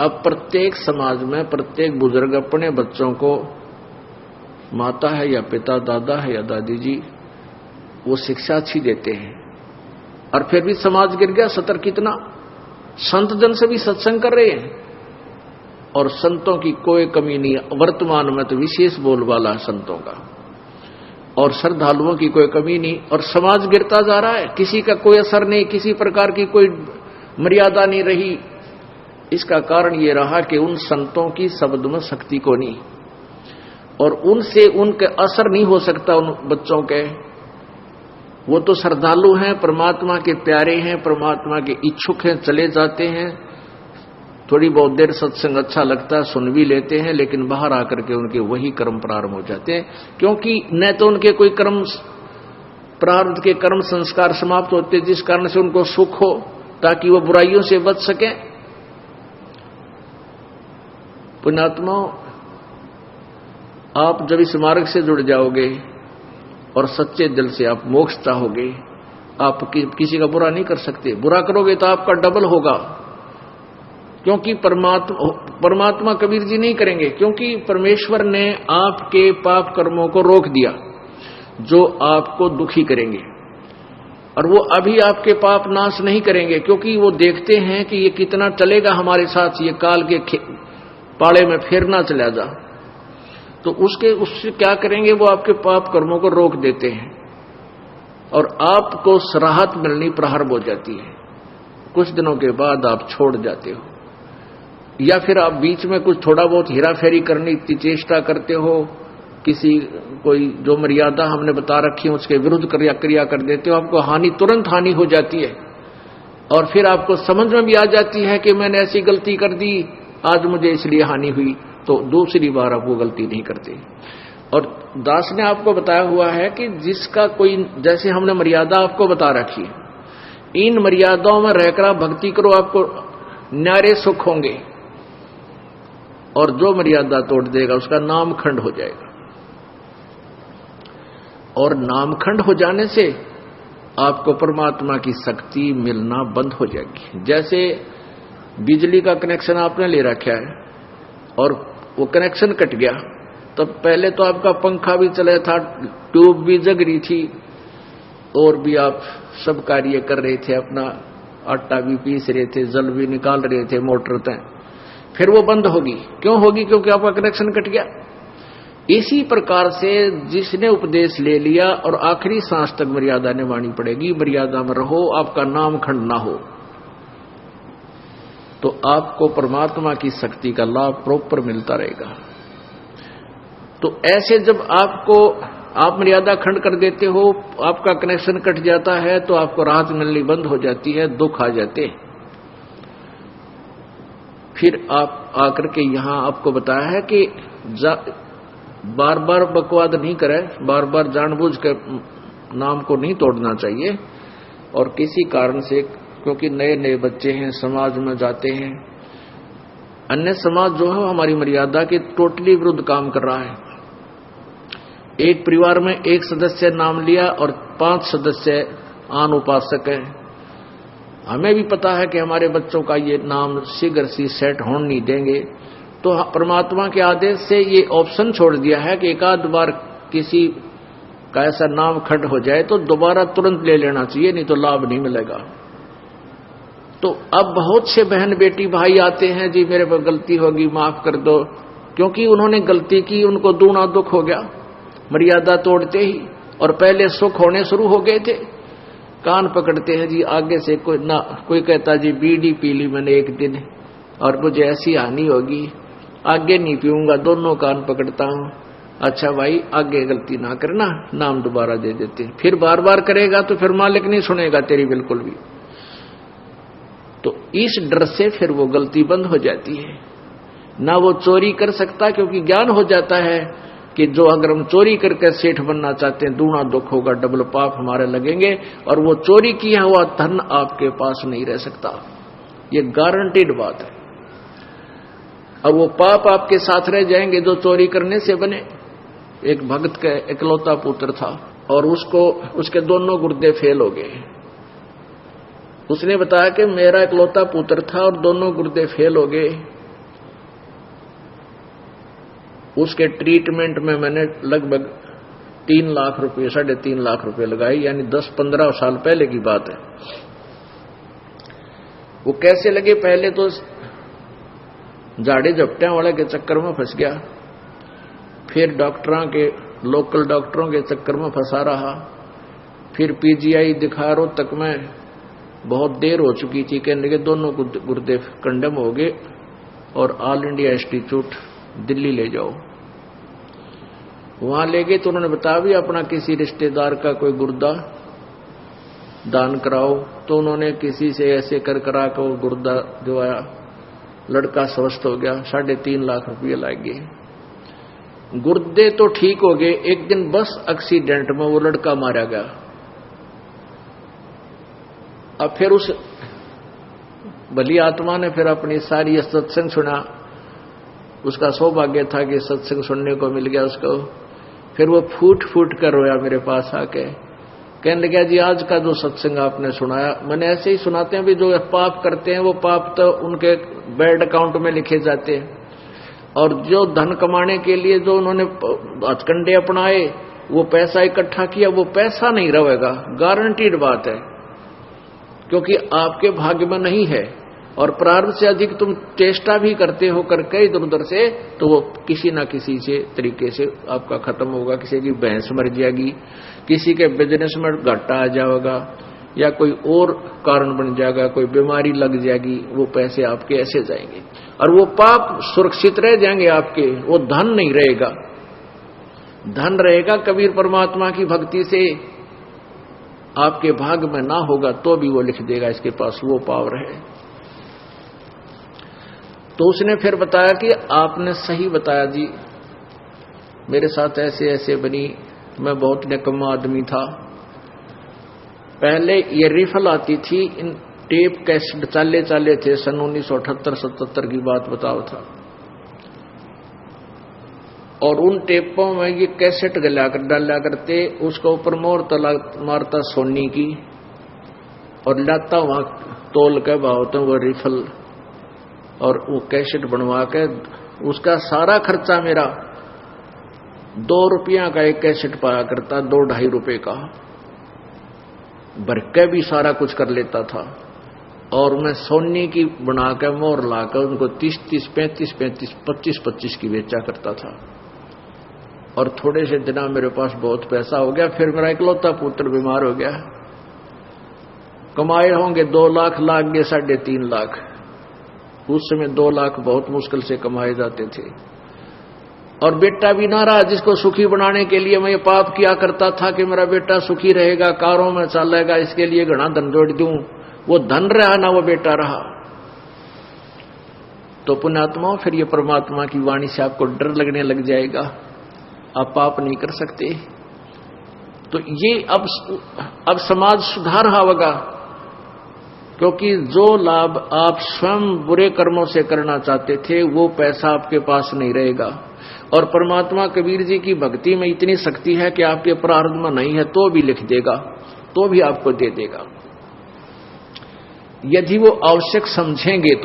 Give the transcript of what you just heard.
अब प्रत्येक समाज में प्रत्येक बुजुर्ग अपने बच्चों को, माता है या पिता, दादा है या दादी जी, वो शिक्षा अच्छी देते हैं, और फिर भी समाज गिर गया। सतर कितना संत जन से भी सत्संग कर रहे हैं, और संतों की कोई कमी नहीं। वर्तमान में तो विशेष बोलबाला संतों का, और श्रद्धालुओं की कोई कमी नहीं, और समाज गिरता जा रहा है। किसी का कोई असर नहीं, किसी प्रकार की कोई मर्यादा नहीं रही। इसका कारण ये रहा कि उन संतों की शब्द में शक्ति को नहीं, और उनसे उनके असर नहीं हो सकता उन बच्चों के। वो तो श्रद्धालु हैं, परमात्मा के प्यारे हैं, परमात्मा के इच्छुक हैं, चले जाते हैं, थोड़ी बहुत देर सत्संग अच्छा लगता है, सुन भी लेते हैं, लेकिन बाहर आकर के उनके वही कर्म प्रारंभ हो जाते हैं, क्योंकि न तो उनके कोई कर्म प्रारब्ध के कर्म संस्कार समाप्त होते जिस कारण से उनको सुख हो, ताकि वो बुराइयों से बच सके। पुण्यात्मा, आप जब इस मार्ग से जुड़ जाओगे और सच्चे दिल से आप मोक्ष चाहोगे, आप किसी का बुरा नहीं कर सकते। बुरा करोगे तो आपका डबल होगा, क्योंकि परमात्मा कबीर जी नहीं करेंगे, क्योंकि परमेश्वर ने आपके पाप कर्मों को रोक दिया जो आपको दुखी करेंगे, और वो अभी आपके पाप नाश नहीं करेंगे, क्योंकि वो देखते हैं कि ये कितना चलेगा हमारे साथ, ये काल के पाले में फिर ना चला जा। तो उससे क्या करेंगे, वो आपके पाप कर्मों को रोक देते हैं, और आपको राहत मिलनी प्रारंभ हो जाती है। कुछ दिनों के बाद आप छोड़ जाते हो, या फिर आप बीच में कुछ थोड़ा बहुत हेरा फेरी करने की चेष्टा करते हो, किसी कोई जो मर्यादा हमने बता रखी है उसके विरुद्ध क्रिया कर देते हो, आपको तुरंत हानि हो जाती है, और फिर आपको समझ में भी आ जाती है कि मैंने ऐसी गलती कर दी, आज मुझे इसलिए हानि हुई, तो दूसरी बार आप वो गलती नहीं करते। और दास ने आपको बताया हुआ है कि जिसका कोई, जैसे हमने मर्यादा आपको बता रखी है, इन मर्यादाओं में रहकर आप भक्ति करो, आपको न्यारे सुख होंगे, और जो मर्यादा तोड़ देगा उसका नामखंड हो जाएगा, और नामखंड हो जाने से आपको परमात्मा की शक्ति मिलना बंद हो जाएगी। जैसे बिजली का कनेक्शन आपने ले रखा है और वो कनेक्शन कट गया, तब पहले तो आपका पंखा भी चला था, ट्यूब भी जग रही थी, और भी आप सब कार्य कर रहे थे, अपना आटा भी पीस रहे थे, जल भी निकाल रहे थे मोटर तक, फिर वो बंद होगी। क्यों होगी? क्योंकि आपका कनेक्शन कट गया। इसी प्रकार से जिसने उपदेश ले लिया और आखिरी सांस तक मर्यादा निभानी पड़ेगी, मर्यादा में रहो, आपका नाम खंड ना हो, तो आपको परमात्मा की शक्ति का लाभ प्रॉपर मिलता रहेगा। तो ऐसे जब आप मर्यादा खंड कर देते हो, आपका कनेक्शन कट जाता है, तो आपको राहत मिलनी बंद हो जाती है, दुख आ जाते हैं। फिर आप आकर के यहां आपको बताया है कि बार बार बकवाद नहीं करें, बार बार जानबूझ के नाम को नहीं तोड़ना चाहिए, और किसी कारण से, क्योंकि नए नए बच्चे हैं, समाज में जाते हैं, अन्य समाज जो है हमारी मर्यादा के टोटली विरुद्ध काम कर रहा है। एक परिवार में एक सदस्य नाम लिया और 5 सदस्य आन उपासक है। हमें भी पता है कि हमारे बच्चों का ये नाम शीघ्र सी सेट होने नहीं देंगे, तो परमात्मा के आदेश से ये ऑप्शन छोड़ दिया है कि एक आध बार किसी का ऐसा नाम खंड हो जाए तो दोबारा तुरंत ले लेना चाहिए, नहीं तो लाभ नहीं मिलेगा। तो अब बहुत से बहन बेटी भाई आते हैं, जी मेरे पर गलती होगी, माफ कर दो, क्योंकि उन्होंने गलती की, उनको दूना दुख हो गया मर्यादा तोड़ते ही, और पहले सुख होने शुरू हो गए थे। कान पकड़ते हैं जी, आगे से कोई कहता जी बीड़ी पी ली मैंने एक दिन और मुझे ऐसी हानि होगी, आगे नहीं पीऊंगा, दोनों कान पकड़ता हूं। अच्छा भाई, आगे गलती ना करना, नाम दोबारा दे देते। फिर बार बार करेगा तो फिर मालिक नहीं सुनेगा तेरी बिल्कुल भी। तो इस डर से फिर वो गलती बंद हो जाती है, ना वो चोरी कर सकता, क्योंकि ज्ञान हो जाता है कि जो अगर हम चोरी करके सेठ बनना चाहते हैं, दूना दुख होगा, डबल पाप हमारे लगेंगे, और वो चोरी किया हुआ धन आपके पास नहीं रह सकता, ये गारंटीड बात है। और वो पाप आपके साथ रह जाएंगे जो चोरी करने से बने। एक भक्त का इकलौता पुत्र था और उसके दोनों गुर्दे फेल हो गए। उसने बताया कि मेरा इकलौता पुत्र था और दोनों गुर्दे फेल हो गए, उसके ट्रीटमेंट में मैंने लगभग 3 लाख रुपए, 3.5 लाख रुपए लगाए, यानी 10-15 साल पहले की बात है। वो कैसे लगे? पहले तो झाड़े झपटियां वाले के चक्कर में फंस गया, फिर डॉक्टरों के, लोकल डॉक्टरों के चक्कर में फंसा रहा, फिर पीजीआई दिखा रोहतक में बहुत देर हो चुकी थी, कहने के दोनों गुर्दे कंडम हो गए और ऑल इंडिया इंस्टीट्यूट दिल्ली ले जाओ। वहां ले गए तो उन्होंने बताया भी अपना किसी रिश्तेदार का कोई गुर्दा दान कराओ, तो उन्होंने किसी से ऐसे कर करा कर वो गुर्दा दिवाया, लड़का स्वस्थ हो गया, 3.5 लाख रुपये लग गए। गुर्दे तो ठीक हो गए, एक दिन बस एक्सीडेंट में वो लड़का मारा गया। अब फिर उस भली आत्मा ने फिर अपनी सारी सत्संग सुना, उसका सौभाग्य था कि सत्संग सुनने को मिल गया उसको। फिर वो फूट फूट कर रोया मेरे पास आके, कहने लगा जी आज का जो सत्संग आपने सुनाया, मैंने ऐसे ही सुनाते हैं भी जो पाप करते हैं वो पाप तो उनके बैड अकाउंट में लिखे जाते हैं, और जो धन कमाने के लिए जो उन्होंने हथकंडे अपनाए, वो पैसा इकट्ठा किया, वो पैसा नहीं रहेगा, गारंटीड बात है, क्योंकि आपके भाग्य में नहीं है। और प्रारब्ध से अधिक तुम चेष्टा भी करते हो करके इधर उधर से, तो वो किसी ना किसी से तरीके से आपका खत्म होगा। किसी की भैंस मर जाएगी, किसी के बिजनेस में घाटा आ जाएगा, या कोई और कारण बन जाएगा, कोई बीमारी लग जाएगी, वो पैसे आपके ऐसे जाएंगे और वो पाप सुरक्षित रह जाएंगे आपके, वो धन नहीं रहेगा। धन रहेगा कबीर परमात्मा की भक्ति से, आपके भाग में ना होगा तो भी वो लिख देगा इसके पास वो पावर है। तो उसने फिर बताया कि आपने सही बताया जी, मेरे साथ ऐसे ऐसे बनी, मैं बहुत निकम्मा आदमी था। पहले ये रिफल आती थी, इन टेप कैसेट चाले थे, सन 1978-77 की बात बताओ था, और उन टेपों में ये कैसेट डाला करते, उसके ऊपर मोहर मारता सोनी की और लाता वहां तोल के भाव तो वो रिफल और वो कैसेट बनवा के, उसका सारा खर्चा मेरा 2 रुपया का एक कैसेट पाया करता, 2-2.5 रुपए का भर के भी सारा कुछ कर लेता था। और मैं सोनी की बना के मोहर लाकर उनको 30-30, 35-35, 25-25 की बेचा करता था। और थोड़े से दिना मेरे पास बहुत पैसा हो गया। फिर मेरा इकलौता पुत्र बीमार हो गया, कमाए होंगे 2 लाख, लाग गए 3.5 लाख। उस समय 2 लाख बहुत मुश्किल से कमाए जाते थे। और बेटा भी ना रहा, जिसको सुखी बनाने के लिए मैं ये पाप किया करता था कि मेरा बेटा सुखी रहेगा, कारों में चलेगा, इसके लिए घना धन जोड़ दूं, वो धन रहा ना वो बेटा रहा। तो पुण्यात्मा, फिर ये परमात्मा की वाणी से आपको डर लगने लग जाएगा, आप पाप नहीं कर सकते। तो ये अब समाज सुधार होगा, क्योंकि जो लाभ आप स्वयं बुरे कर्मों से करना चाहते थे वो पैसा आपके पास नहीं रहेगा। और परमात्मा कबीर जी की भक्ति में इतनी शक्ति है कि आपके प्रारब्ध में नहीं है तो भी लिख देगा, तो भी आपको दे देगा, यदि वो आवश्यक समझेंगे तो।